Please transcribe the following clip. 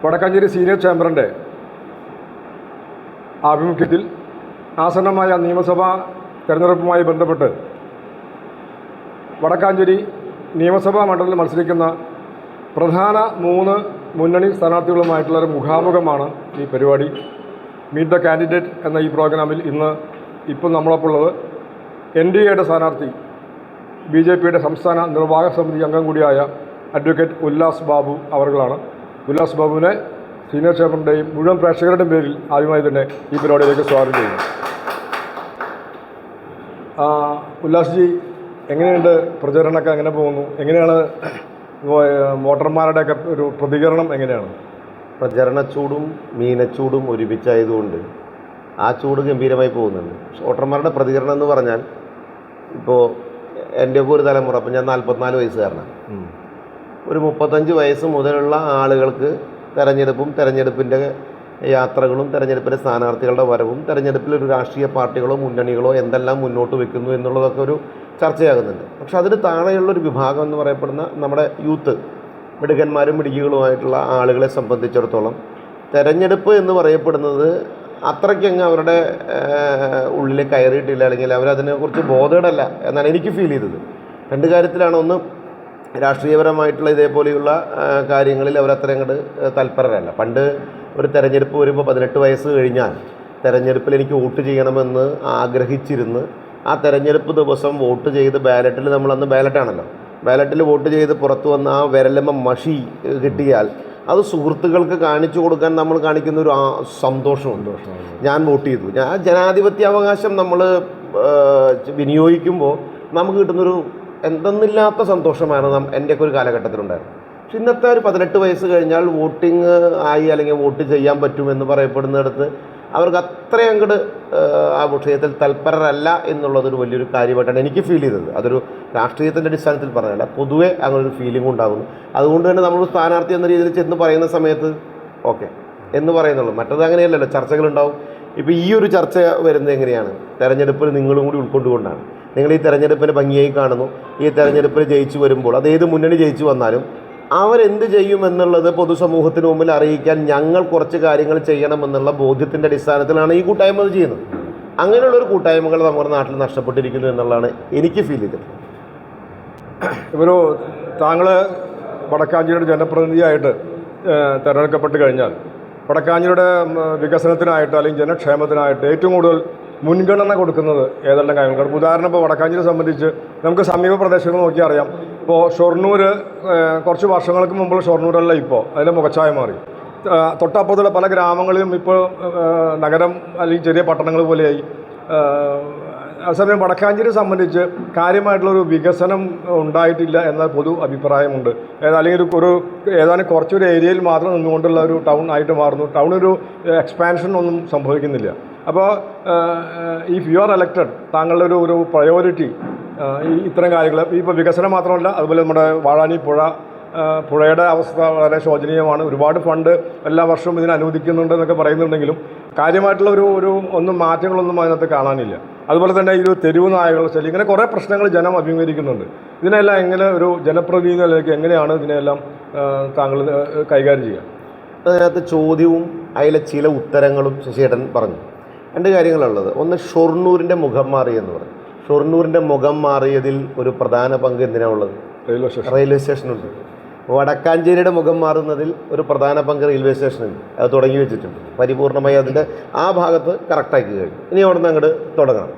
Vadakkanchery senior ചേംബറിൻ്റെ ആഭിമുഖ്യത്തിൽ ആസന്നമായ നിയമസഭാ തെരഞ്ഞെടുപ്പുമായി ബന്ധപ്പെട്ട് വടക്കാഞ്ചേരി നിയമസഭാ മണ്ഡലത്തിൽ മത്സരിക്കുന്ന പ്രധാന 3 മുന്നണി സ്ഥാനാർത്ഥികളുമായിട്ടുള്ളൊരു മുഖാമുഖമാണ് ഈ പരിപാടി. മീറ്റ് ദ കാൻഡിഡേറ്റ് എന്ന ഈ പ്രോഗ്രാമിൽ ഇപ്പോൾ നമ്മളൊപ്പമുള്ളത് NDAയുടെ സ്ഥാനാർത്ഥി BJPയുടെ സംസ്ഥാന നിർവാഹക സമിതി അംഗം കൂടിയായ അഡ്വക്കേറ്റ് ഉല്ലാസ് ബാബു അവർകളാണ്. ഉല്ലാസ് ബാബുവിനെ സീനിയർ ചേംബറിൻ്റെയും മുഴുവൻ പ്രേക്ഷകരുടെയും പേരിൽ ആദ്യമായി തന്നെ ഈ പരിപാടിയിലേക്ക് സ്വാഗതം ചെയ്യുന്നു. ഉല്ലാസ്ജി, എങ്ങനെയുണ്ട് പ്രചരണമൊക്കെ? എങ്ങനെ പോകുന്നു? എങ്ങനെയാണ് വോട്ടർമാരുടെയൊക്കെ ഒരു പ്രതികരണം? എങ്ങനെയാണ്? പ്രചരണച്ചൂടും മീനച്ചൂടും ഒരുമിച്ചായതുകൊണ്ട് ആ ചൂട് ഗംഭീരമായി പോകുന്നുണ്ട്. വോട്ടർമാരുടെ പ്രതികരണം എന്ന് പറഞ്ഞാൽ, ഇപ്പോൾ എൻ്റെയൊക്കെ ഒരു തലമുറ, അപ്പം ഞാൻ 44 വയസ്സുകാരനാണ്. ഒരു 35 വയസ്സ് മുതലുള്ള ആളുകൾക്ക് തെരഞ്ഞെടുപ്പിൻ്റെ യാത്രകളും തെരഞ്ഞെടുപ്പിൻ്റെ സ്ഥാനാർത്ഥികളുടെ വരവും തെരഞ്ഞെടുപ്പിൽ ഒരു രാഷ്ട്രീയ പാർട്ടികളോ മുന്നണികളോ എന്തെല്ലാം മുന്നോട്ട് വെക്കുന്നു എന്നുള്ളതൊക്കെ ഒരു ചർച്ചയാകുന്നുണ്ട്. പക്ഷെ അതിന് താഴെയുള്ളൊരു വിഭാഗം എന്ന് പറയപ്പെടുന്ന നമ്മുടെ യൂത്ത്, മിടുക്കന്മാരും മിടുക്കികളുമായിട്ടുള്ള ആളുകളെ സംബന്ധിച്ചിടത്തോളം തെരഞ്ഞെടുപ്പ് എന്ന് പറയപ്പെടുന്നത് അത്രയ്ക്കങ്ങ് അവരുടെ ഉള്ളിൽ കയറിയിട്ടില്ല, അല്ലെങ്കിൽ അവരതിനെക്കുറിച്ച് ബോധേഡല്ല എന്നാണ് എനിക്ക് ഫീൽ ചെയ്തത്. 2 കാര്യത്തിലാണ്. ഒന്ന്, രാഷ്ട്രീയപരമായിട്ടുള്ള ഇതേപോലെയുള്ള കാര്യങ്ങളിൽ അവരത്ര അങ്ങോട്ട് തൽപരരല്ല. പണ്ട് ഒരു തെരഞ്ഞെടുപ്പ് വരുമ്പോൾ 18 വയസ്സ് കഴിഞ്ഞാൽ തെരഞ്ഞെടുപ്പിൽ എനിക്ക് വോട്ട് ചെയ്യണമെന്ന് ആഗ്രഹിച്ചിരുന്ന് ആ തെരഞ്ഞെടുപ്പ് ദിവസം വോട്ട് ചെയ്ത് ബാലറ്റിൽ, നമ്മളന്ന് ബാലറ്റാണല്ലോ, ബാലറ്റിൽ വോട്ട് ചെയ്ത് പുറത്തു വന്ന ആ വിരലമ്മ മഷി കിട്ടിയാൽ അത് സുഹൃത്തുക്കൾക്ക് കാണിച്ചു കൊടുക്കാൻ നമ്മൾ കാണിക്കുന്ന ഒരു സന്തോഷമുണ്ട്. ഞാൻ വോട്ട് ചെയ്തു. ജനാധിപത്യാവകാശം നമ്മൾ വിനിയോഗിക്കുമ്പോൾ നമുക്ക് കിട്ടുന്നൊരു എന്തെന്നില്ലാത്ത സന്തോഷമാണ് എൻ്റെയൊക്കെ ഒരു കാലഘട്ടത്തിലുണ്ടായിരുന്നു. പക്ഷെ ഇന്നത്തെ ഒരു 18 വയസ്സ് കഴിഞ്ഞാൽ വോട്ടിംഗ് ആയി അല്ലെങ്കിൽ വോട്ട് ചെയ്യാൻ പറ്റുമെന്ന് പറയപ്പെടുന്നിടത്ത് അവർക്ക് അത്രയും അങ്ങോട്ട് ആ വിഷയത്തിൽ തൽപരരല്ല എന്നുള്ളതൊരു വലിയൊരു കാര്യമായിട്ടാണ് എനിക്ക് ഫീൽ ചെയ്തത്. അതൊരു രാഷ്ട്രീയത്തിൻ്റെ അടിസ്ഥാനത്തിൽ പറഞ്ഞല്ല, പൊതുവേ അങ്ങനൊരു ഫീലിംഗ് ഉണ്ടാകുന്നു. അതുകൊണ്ട് തന്നെ നമ്മൾ സ്ഥാനാർത്ഥി എന്ന രീതിയിൽ ചെന്ന് പറയുന്ന സമയത്ത് ഓക്കെ എന്ന് പറയുന്നുള്ളൂ. മറ്റത് അങ്ങനെയല്ലല്ലോ, ചർച്ചകളുണ്ടാവും. ഇപ്പോൾ ഈ ഒരു ചർച്ച വരുന്നത് എങ്ങനെയാണ്? തെരഞ്ഞെടുപ്പിൽ നിങ്ങളും കൂടി ഉൾക്കൊണ്ടുകൊണ്ടാണ്. നിങ്ങൾ ഈ തെരഞ്ഞെടുപ്പിനെ ഭംഗിയായി കാണുന്നു. ഈ തെരഞ്ഞെടുപ്പിൽ ജയിച്ചു വരുമ്പോൾ, അത് ഏത് മുന്നണി ജയിച്ചു വന്നാലും അവരെന്ത് ചെയ്യുമെന്നുള്ളത് പൊതുസമൂഹത്തിന് മുമ്പിൽ അറിയിക്കാൻ ഞങ്ങൾ കുറച്ച് കാര്യങ്ങൾ ചെയ്യണമെന്നുള്ള ബോധ്യത്തിൻ്റെ അടിസ്ഥാനത്തിലാണ് ഈ കൂട്ടായ്മ ചെയ്യുന്നത്. അങ്ങനെയുള്ളൊരു കൂട്ടായ്മകൾ നമ്മുടെ നാട്ടിൽ നഷ്ടപ്പെട്ടിരിക്കുന്നു എന്നുള്ളതാണ് എനിക്ക് ഫീൽ ചെയ്തത്. ഇപ്പോൾ താങ്കൾ വടക്കാഞ്ചേരിയുടെ ജനപ്രതിനിധിയായിട്ട് തിരഞ്ഞെടുക്കപ്പെട്ട് കഴിഞ്ഞാൽ വടക്കാഞ്ചേരിയുടെ വികസനത്തിനായിട്ട് അല്ലെങ്കിൽ ജനക്ഷേമത്തിനായിട്ട് ഏറ്റവും കൂടുതൽ മുൻഗണന കൊടുക്കുന്നത് ഏതെല്ലാം കാര്യങ്ങൾ? ഉദാഹരണം, ഇപ്പോൾ വടക്കാഞ്ചേരി സംബന്ധിച്ച് നമുക്ക് സമീപ പ്രദേശങ്ങൾ നോക്കിയാൽ അറിയാം. ഇപ്പോൾ ഷൊർണൂർ കുറച്ച് വർഷങ്ങൾക്ക് മുമ്പുള്ള ഷൊർണൂരല്ല ഇപ്പോൾ, അതിൻ്റെ മുഖച്ഛായ മാറി. തൊട്ടപ്പുറത്തുള്ള പല ഗ്രാമങ്ങളിലും ഇപ്പോൾ നഗരം അല്ലെങ്കിൽ ചെറിയ പട്ടണങ്ങൾ പോലെയായി. അതേസമയം വടക്കാഞ്ചേരി സംബന്ധിച്ച് കാര്യമായിട്ടുള്ളൊരു വികസനം ഉണ്ടായിട്ടില്ല എന്ന പൊതു അഭിപ്രായമുണ്ട്. അല്ലെങ്കിൽ ഏതാനും കുറച്ചൊരു ഏരിയയിൽ മാത്രം നിന്നുകൊണ്ടുള്ള ഒരു ടൗൺ ആയിട്ട് മാറുന്നു. ടൗണൊരു എക്സ്പാൻഷൻ ഒന്നും സംഭവിക്കുന്നില്ല. അപ്പോൾ ഇഫ് യു ആർ എലക്റ്റഡ്, താങ്കളുടെ ഒരു പ്രയോറിറ്റി ഇത്തരം കാര്യങ്ങൾ, ഇപ്പോൾ വികസനം മാത്രമല്ല, അതുപോലെ നമ്മുടെ വാഴാനി പുഴയുടെ അവസ്ഥ വളരെ ശോചനീയമാണ്. ഒരുപാട് ഫണ്ട് എല്ലാ വർഷവും ഇതിന് അനുവദിക്കുന്നുണ്ട് എന്നൊക്കെ പറയുന്നുണ്ടെങ്കിലും കാര്യമായിട്ടുള്ള ഒന്നും മാറ്റങ്ങളൊന്നും അതിനകത്ത് കാണാനില്ല. അതുപോലെ തന്നെ ഈ തെരുവ് നായകൾ ശല്യം, ഇങ്ങനെ കുറേ പ്രശ്നങ്ങൾ ജനം അഭിമുഖീകരിക്കുന്നുണ്ട്. ഇതിനെല്ലാം എങ്ങനെ ഒരു ജനപ്രതിനിധി നിലയ്ക്ക് എങ്ങനെയാണ് ഇതിനെല്ലാം താങ്കൾ കൈകാര്യം ചെയ്യുക? അതിനകത്ത് ചോദ്യവും അതിലെ ചില ഉത്തരങ്ങളും ശശിയേട്ടൻ പറഞ്ഞു. 2 കാര്യങ്ങളുള്ളത്. ഒന്ന്, ഷൊർണൂരിൻ്റെ മുഖം മാറി എന്ന് പറഞ്ഞു. ഷൊർണൂരിൻ്റെ മുഖം മാറിയതിൽ ഒരു പ്രധാന പങ്ക് എന്തിനാണ് ഉള്ളത്? റെയിൽവേ സ്റ്റേഷനുണ്ട്. വടക്കാഞ്ചേരിയുടെ മുഖം മാറുന്നതിൽ ഒരു പ്രധാന പങ്ക് റെയിൽവേ സ്റ്റേഷനുണ്ട്. അത് തുടങ്ങി വെച്ചിട്ടുണ്ട്. പരിപൂർണമായി അതിൻ്റെ ആ ഭാഗത്ത് കറക്റ്റാക്കി കഴിഞ്ഞു. ഇനി അവിടെ നിന്ന് അങ്ങോട്ട് തുടങ്ങണം.